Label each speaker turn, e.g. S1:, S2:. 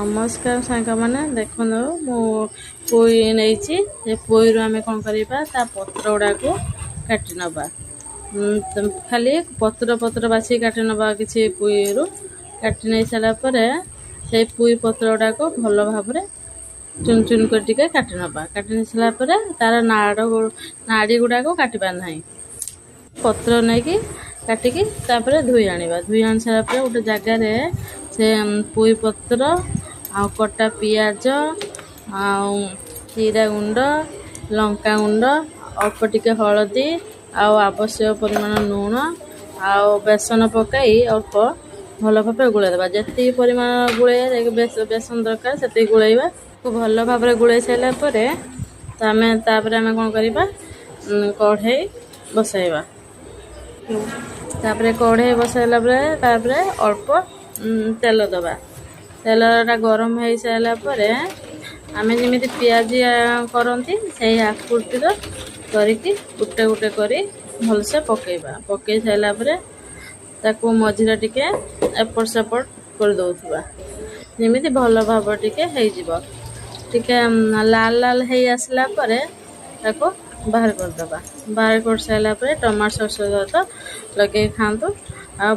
S1: नमस्कार सांग मैंने देख मु पोई नहीं पोई आम कौन करवा पत्र गुड़ा को काटी नवा खाली पत्र पत्र बाछी काटी नवा कि पोई रु काटी नहीं सारापर से पोई पत्र गुड़ा को भल भाव चुन चुन कर काटी नवा काटी नहीं सारापर तार नाड़ी गुड़ा को काटबार ना पत्र नहीं कि काटिकी धोई आनिबा धोई आनी सारापर गोटे जगार से पोई पत्र आ कटा पियाज जीरा गुंड लंका गुंड अल्प टिके हलदी आवश्यक परिमाण लुण आ बेसन पकाई अल्प भल भाव गुड़ाईदेवा जी परिमाण गुड़े बेसन दरकार से गुड़ाइबा भल भाव गुड़ाई सारापर आम कौन करवा कढ़ई बसाइबा कढ़ई बसाइला अल्प तेल दबा तेलटा गरम हो सारापर आम जमी पियाज करती से आकृति करके गुटे गुटे कर भलसे पकईबा पकई सारापर ताकू मझीरे टिके एपट सेपट कर दौथुबा जमी भल भाव टिके लाल लाल हो आसला ताको बाहर करदबा बाहर कर सारापर टमाटो सॉस सहित लगे खातु आ